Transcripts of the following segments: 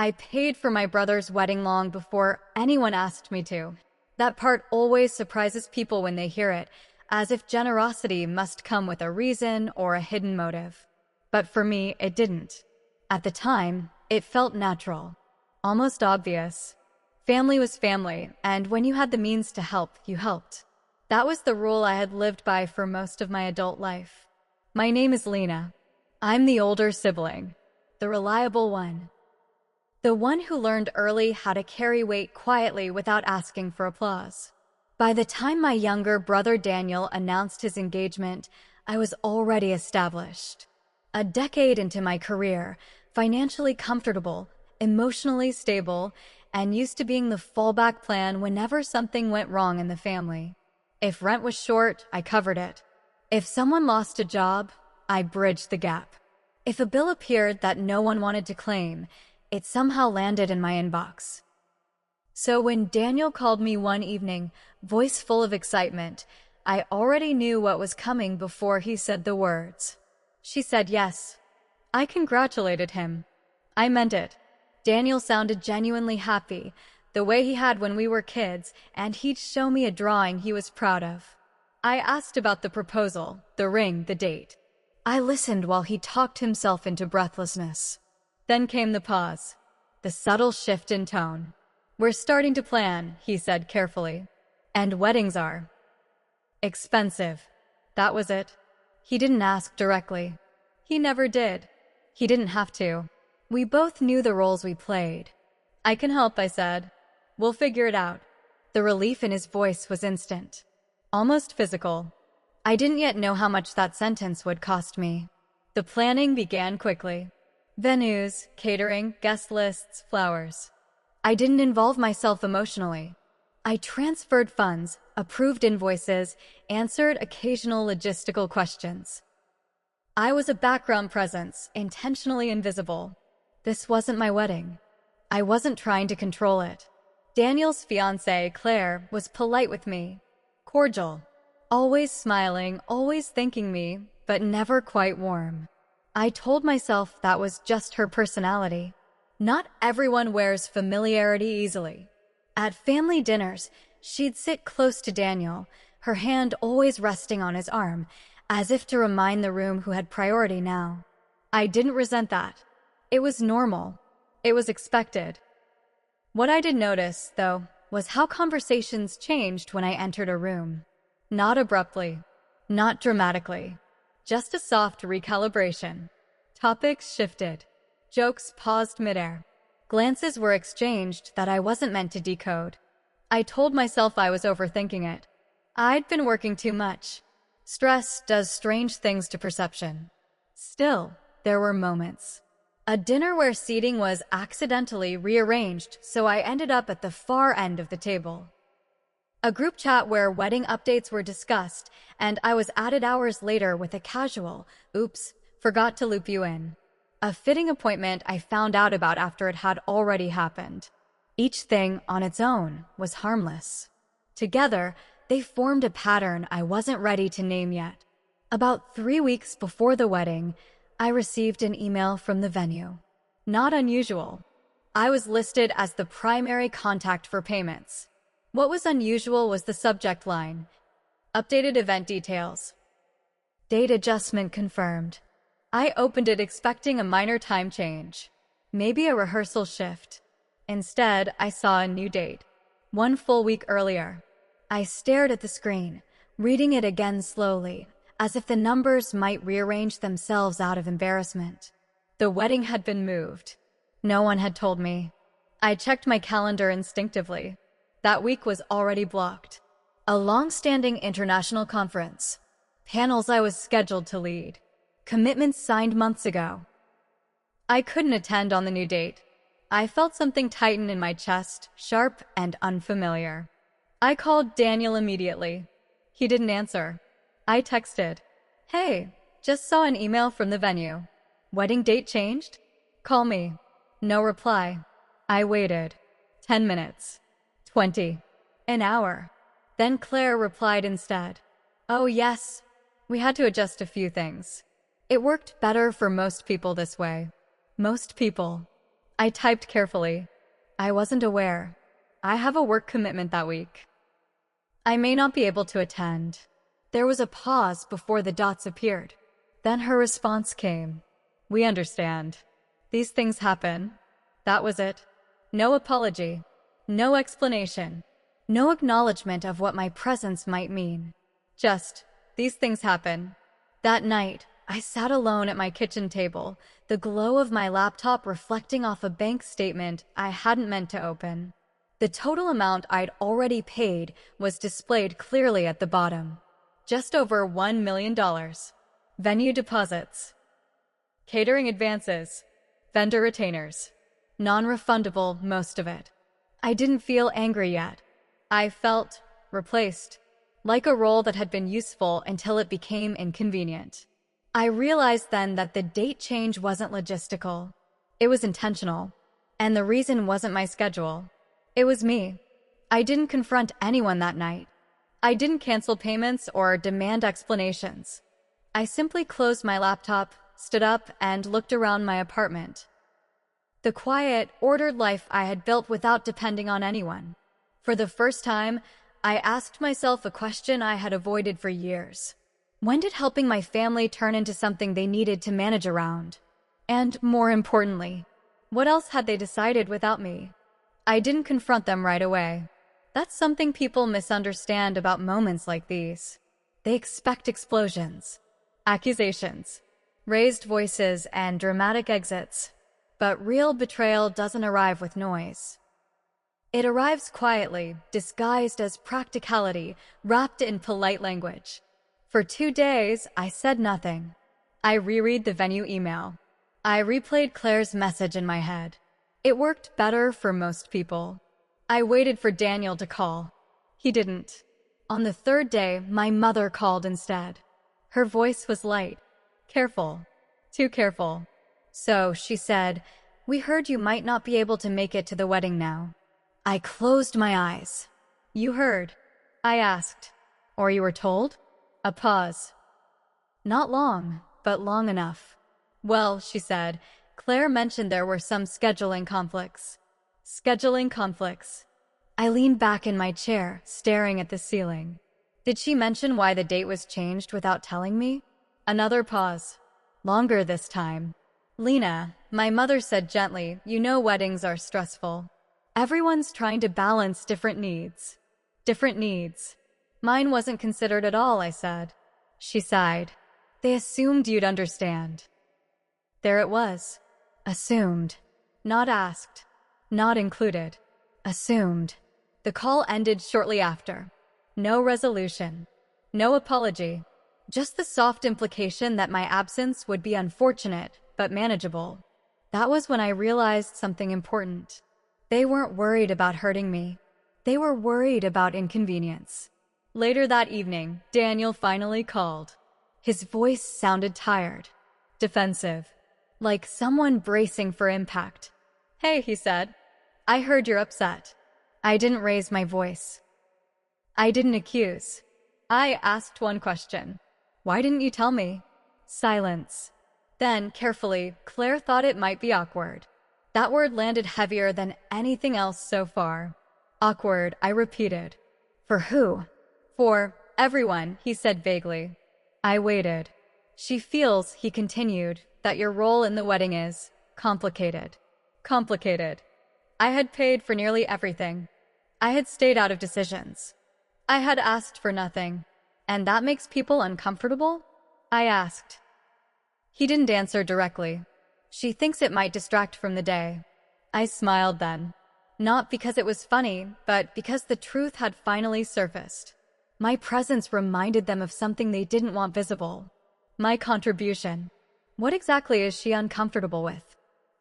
I paid for my brother's wedding long before anyone asked me to. That part always surprises people when they hear it, as if generosity must come with a reason or a hidden motive. But for me, it didn't. At the time, it felt natural, almost obvious. Family was family, and when you had the means to help, you helped. That was the rule I had lived by for most of my adult life. My name is Lena. I'm the older sibling, the reliable one. The one who learned early how to carry weight quietly without asking for applause. By the time my younger brother Daniel announced his engagement, I was already established. A decade into my career, financially comfortable, emotionally stable, and used to being the fallback plan whenever something went wrong in the family. If rent was short, I covered it. If someone lost a job, I bridged the gap. If a bill appeared that no one wanted to claim, it somehow landed in my inbox. So when Daniel called me one evening, voice full of excitement, I already knew what was coming before he said the words. She said yes. I congratulated him. I meant it. Daniel sounded genuinely happy, the way he had when we were kids, and he'd show me a drawing he was proud of. I asked about the proposal, the ring, the date. I listened while he talked himself into breathlessness. Then came the pause, the subtle shift in tone. We're starting to plan, he said carefully. And weddings are expensive. That was it. He didn't ask directly. He never did. He didn't have to. We both knew the roles we played. I can help, I said. We'll figure it out. The relief in his voice was instant, almost physical. I didn't yet know how much that sentence would cost me. The planning began quickly. Venues, catering, guest lists, flowers. I didn't involve myself emotionally. I transferred funds, approved invoices, answered occasional logistical questions. I was a background presence, intentionally invisible. This wasn't my wedding. I wasn't trying to control it. Daniel's fiancée, Claire, was polite with me, cordial, always smiling, always thanking me, but never quite warm. I told myself that was just her personality. Not everyone wears familiarity easily. At family dinners, she'd sit close to Daniel, her hand always resting on his arm, as if to remind the room who had priority now. I didn't resent that. It was normal. It was expected. What I did notice, though, was how conversations changed when I entered a room. Not abruptly, not dramatically, just a soft recalibration. Topics shifted. Jokes paused midair. Glances were exchanged that I wasn't meant to decode. I told myself I was overthinking it. I'd been working too much. Stress does strange things to perception. Still, there were moments. A dinner where seating was accidentally rearranged, so I ended up at the far end of the table. A group chat where wedding updates were discussed, and I was added hours later with a casual, "Oops, forgot to loop you in." A fitting appointment I found out about after it had already happened. Each thing on its own was harmless. Together, they formed a pattern I wasn't ready to name yet. About 3 weeks before the wedding, I received an email from the venue. Not unusual. I was listed as the primary contact for payments. What was unusual was the subject line. Updated event details. Date adjustment confirmed. I opened it expecting a minor time change. Maybe a rehearsal shift. Instead, I saw a new date. 1 full week earlier. I stared at the screen, reading it again slowly, as if the numbers might rearrange themselves out of embarrassment. The wedding had been moved. No one had told me. I checked my calendar instinctively. That week was already blocked. A long-standing international conference. Panels I was scheduled to lead. Commitments signed months ago. I couldn't attend on the new date. I felt something tighten in my chest, sharp and unfamiliar. I called Daniel immediately. He didn't answer. I texted, "Hey, just saw an email from the venue. Wedding date changed? Call me." No reply. I waited. 10 minutes. 20. An hour. Then Claire replied instead. "Oh yes, we had to adjust a few things. It worked better for most people this way." Most people. I typed carefully. I wasn't aware. I have a work commitment that week. I may not be able to attend. There was a pause before the dots appeared. Then her response came. We understand. These things happen. That was it. No apology. No explanation. No acknowledgement of what my presence might mean. Just, these things happen. That night, I sat alone at my kitchen table, the glow of my laptop reflecting off a bank statement I hadn't meant to open. The total amount I'd already paid was displayed clearly at the bottom. Just over $1 million. Venue deposits. Catering advances. Vendor retainers. Non-refundable, most of it. I didn't feel angry yet. I felt replaced, like a role that had been useful until it became inconvenient. I realized then that the date change wasn't logistical. It was intentional. And the reason wasn't my schedule. It was me. I didn't confront anyone that night. I didn't cancel payments or demand explanations. I simply closed my laptop, stood up, and looked around my apartment. The quiet, ordered life I had built without depending on anyone. For the first time, I asked myself a question I had avoided for years. When did helping my family turn into something they needed to manage around? And more importantly, what else had they decided without me? I didn't confront them right away. That's something people misunderstand about moments like these. They expect explosions, accusations, raised voices, and dramatic exits. But real betrayal doesn't arrive with noise. It arrives quietly, disguised as practicality, wrapped in polite language. For 2 days, I said nothing. I reread the venue email. I replayed Claire's message in my head. It worked better for most people. I waited for Daniel to call. He didn't. On the 3rd day, my mother called instead. Her voice was light. Careful. Too careful. So, she said, "We heard you might not be able to make it to the wedding now." I closed my eyes. "You heard?" I asked. "Or you were told?" A pause. Not long, but long enough. "Well," she said, "Claire mentioned there were some scheduling conflicts." Scheduling conflicts. I leaned back in my chair, staring at the ceiling. Did she mention why the date was changed without telling me? Another pause. Longer this time. "Lena," my mother said gently, "you know weddings are stressful. Everyone's trying to balance different needs." Different needs. "Mine wasn't considered at all," I said. She sighed. "They assumed you'd understand." There it was. Assumed. Not asked. Not included. Assumed. The call ended shortly after. No resolution. No apology. Just the soft implication that my absence would be unfortunate, but manageable. That was when I realized something important. They weren't worried about hurting me. They were worried about inconvenience. Later that evening, Daniel finally called. His voice sounded tired, defensive, like someone bracing for impact. "Hey," he said. "I heard you're upset." I didn't raise my voice. I didn't accuse. I asked one question. "Why didn't you tell me?" Silence. Then, carefully, Claire thought it might be awkward. That word landed heavier than anything else so far. Awkward, I repeated. "For who?" "For everyone," he said vaguely. I waited. "She feels," he continued, "that your role in the wedding is complicated." Complicated. I had paid for nearly everything. I had stayed out of decisions. I had asked for nothing. "And that makes people uncomfortable?" I asked. He didn't answer directly. "She thinks it might distract from the day." I smiled then. Not because it was funny, but because the truth had finally surfaced. My presence reminded them of something they didn't want visible. My contribution. "What exactly is she uncomfortable with?"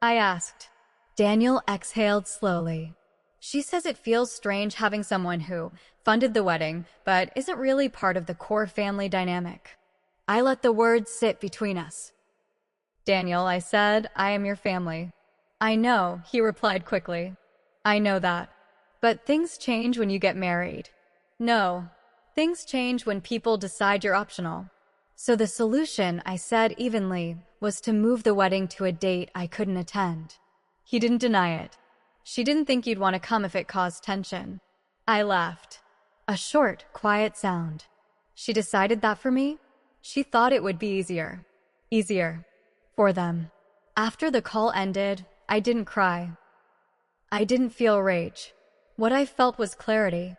I asked. Daniel exhaled slowly. "She says it feels strange having someone who funded the wedding, but isn't really part of the core family dynamic." I let the words sit between us. "Daniel," I said, "I am your family." "I know," he replied quickly. "I know that. But things change when you get married." "No. Things change when people decide you're optional." So the solution, I said evenly, was to move the wedding to a date I couldn't attend. He didn't deny it. She didn't think you'd want to come if it caused tension. I laughed. A short, quiet sound. She decided that for me? She thought it would be easier. Easier. For them. After the call ended, I didn't cry. I didn't feel rage. What I felt was clarity.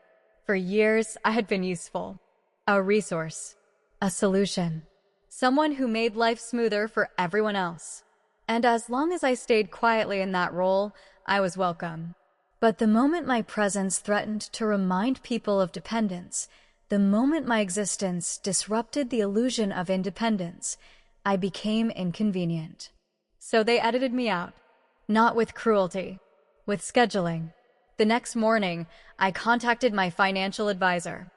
For years, I had been useful. A resource. A solution. Someone who made life smoother for everyone else. And as long as I stayed quietly in that role, I was welcome. But the moment my presence threatened to remind people of dependence, the moment my existence disrupted the illusion of independence, I became inconvenient. So they edited me out. Not with cruelty, with scheduling. The next morning, I contacted my financial advisor.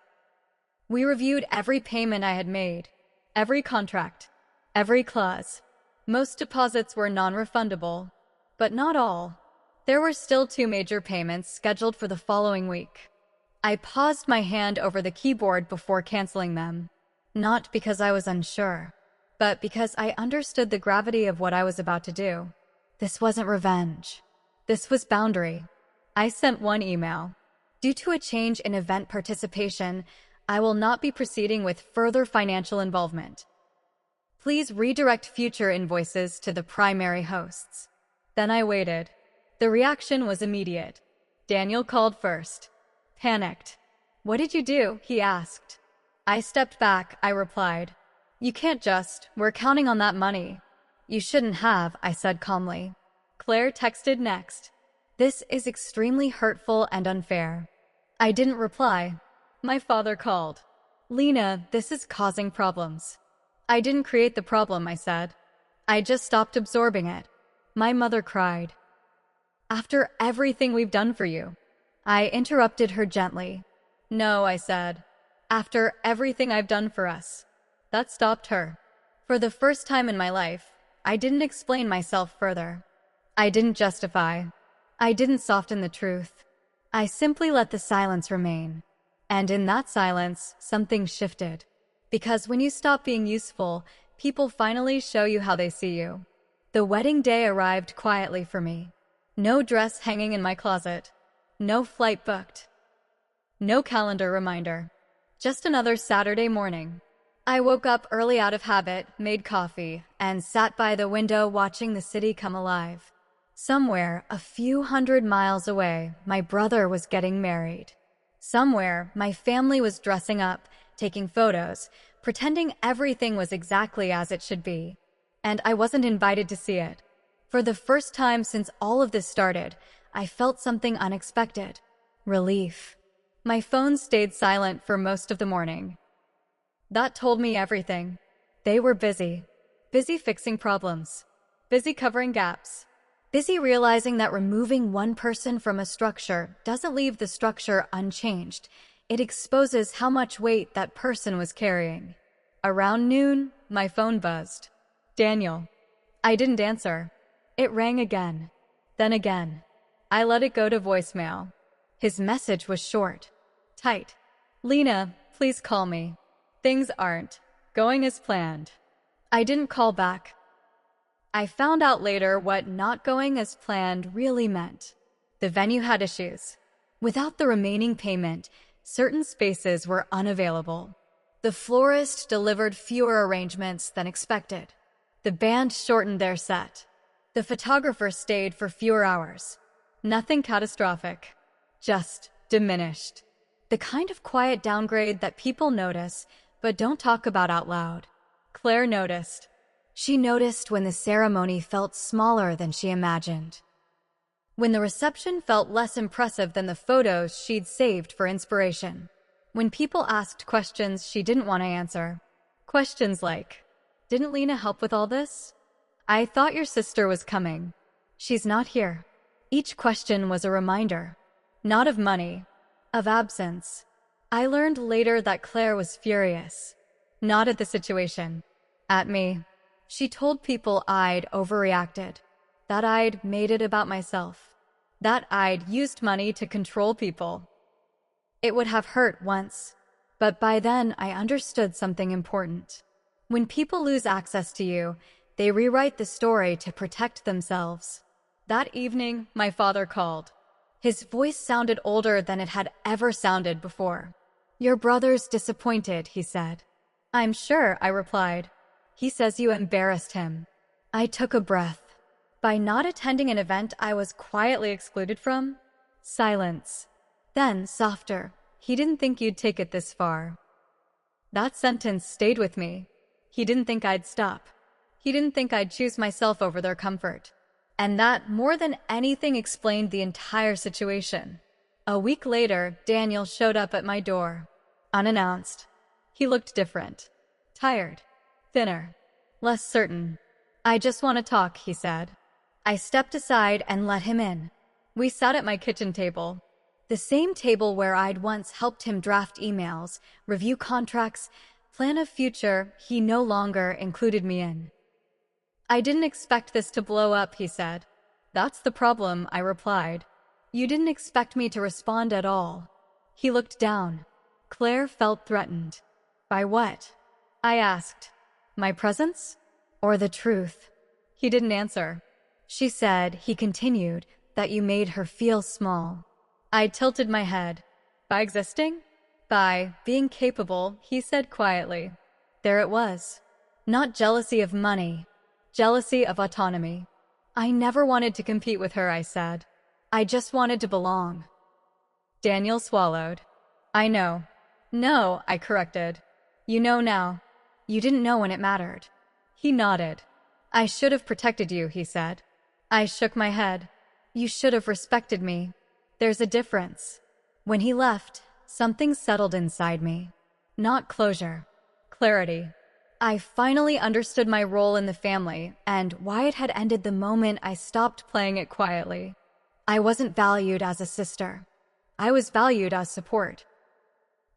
We reviewed every payment I had made, every contract, every clause. Most deposits were non-refundable, but not all. There were still 2 major payments scheduled for the following week. I paused my hand over the keyboard before canceling them, not because I was unsure, but because I understood the gravity of what I was about to do. This wasn't revenge. This was boundary. I sent one email. Due to a change in event participation, I will not be proceeding with further financial involvement. Please redirect future invoices to the primary hosts. Then I waited. The reaction was immediate. Daniel called first. Panicked. What did you do? He asked. I stepped back, I replied. You can't just. We're counting on that money. You shouldn't have, I said calmly. Claire texted next. This is extremely hurtful and unfair. I didn't reply. My father called. Lena, this is causing problems. I didn't create the problem, I said. I just stopped absorbing it. My mother cried. After everything we've done for you. I interrupted her gently. No, I said. After everything I've done for us. That stopped her. For the first time in my life, I didn't explain myself further. I didn't justify. I didn't soften the truth. I simply let the silence remain. And in that silence, something shifted. Because when you stop being useful, people finally show you how they see you. The wedding day arrived quietly for me. No dress hanging in my closet. No flight booked. No calendar reminder. Just another Saturday morning. I woke up early out of habit, made coffee, and sat by the window watching the city come alive. Somewhere, a few hundred miles away, my brother was getting married. Somewhere, my family was dressing up, taking photos, pretending everything was exactly as it should be. And I wasn't invited to see it. For the first time since all of this started, I felt something unexpected. Relief. My phone stayed silent for most of the morning. That told me everything. They were busy. Busy fixing problems. Busy covering gaps. Busy realizing that removing one person from a structure doesn't leave the structure unchanged. It exposes how much weight that person was carrying. Around noon, my phone buzzed. Daniel. I didn't answer. It rang again. Then again. I let it go to voicemail. His message was short. Tight. Lena, please call me. Things aren't going as planned. I didn't call back. I found out later what not going as planned really meant. The venue had issues. Without the remaining payment, certain spaces were unavailable. The florist delivered fewer arrangements than expected. The band shortened their set. The photographer stayed for fewer hours. Nothing catastrophic, just diminished. The kind of quiet downgrade that people notice but don't talk about out loud. Claire noticed. She noticed when the ceremony felt smaller than she imagined. When the reception felt less impressive than the photos she'd saved for inspiration. When people asked questions she didn't want to answer. Questions like, "Didn't Lena help with all this? I thought your sister was coming. She's not here." Each question was a reminder. Not of money, of absence. I learned later that Claire was furious. Not at the situation. At me. She told people I'd overreacted. That I'd made it about myself. That I'd used money to control people. It would have hurt once. But by then, I understood something important. When people lose access to you, they rewrite the story to protect themselves. That evening, my father called. His voice sounded older than it had ever sounded before. "Your brother's disappointed," he said. "I'm sure," I replied. "He says you embarrassed him." I took a breath. By not attending an event I was quietly excluded from? Silence. Then, softer, "He didn't think you'd take it this far." That sentence stayed with me. He didn't think I'd stop. He didn't think I'd choose myself over their comfort. And that, more than anything, explained the entire situation. A week later, Daniel showed up at my door, unannounced. He looked different. Tired. Thinner. Less certain. "I just want to talk," he said. I stepped aside and let him in. We sat at my kitchen table, the same table where I'd once helped him draft emails, review contracts, plan a future he no longer included me in. "I didn't expect this to blow up," he said. "That's the problem," I replied. "You didn't expect me to respond at all." He looked down. Claire felt threatened. "By what?" I asked. "My presence? Or the truth?" He didn't answer. "She said," he continued, "that you made her feel small." I tilted my head. "By existing?" "By being capable," he said quietly. There it was. Not jealousy of money. Jealousy of autonomy. "I never wanted to compete with her," I said. "I just wanted to belong." Daniel swallowed. "I know." "No," I corrected. "You know now. You didn't know when it mattered." He nodded. "I should have protected you," he said. I shook my head. "You should have respected me. There's a difference." When he left, something settled inside me. Not closure. Clarity. I finally understood my role in the family and why it had ended the moment I stopped playing it quietly. I wasn't valued as a sister. I was valued as support.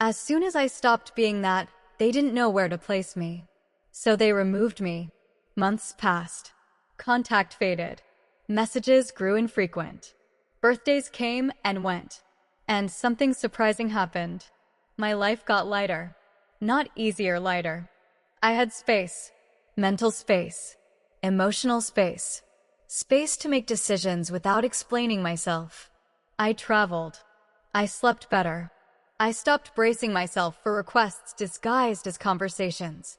As soon as I stopped being that, they didn't know where to place me. So they removed me. Months passed. Contact faded. Messages grew infrequent. Birthdays came and went. And something surprising happened. My life got lighter. Not easier lighter. I had space. Mental space. Emotional space. Space to make decisions without explaining myself. I traveled. I slept better. I stopped bracing myself for requests disguised as conversations.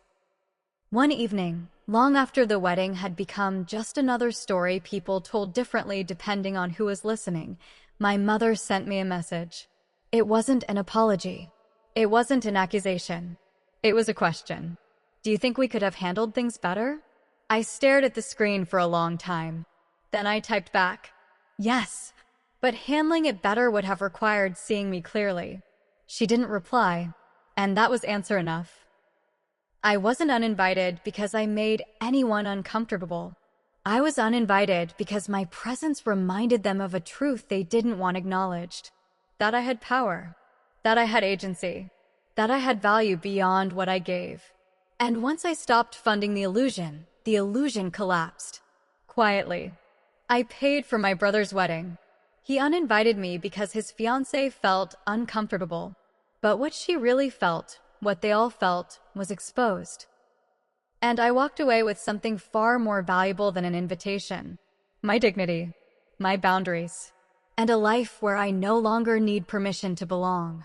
One evening, long after the wedding had become just another story people told differently depending on who was listening, my mother sent me a message. It wasn't an apology. It wasn't an accusation. It was a question. "Do you think we could have handled things better?" I stared at the screen for a long time. Then I typed back, "Yes, but handling it better would have required seeing me clearly." She didn't reply, and that was answer enough. I wasn't uninvited because I made anyone uncomfortable. I was uninvited because my presence reminded them of a truth they didn't want acknowledged. That I had power. That I had agency. That I had value beyond what I gave. And once I stopped funding the illusion collapsed. Quietly. I paid for my brother's wedding. He uninvited me because his fiancée felt uncomfortable. But what she really felt, what they all felt, was exposed. And I walked away with something far more valuable than an invitation. My dignity. My boundaries. And a life where I no longer need permission to belong.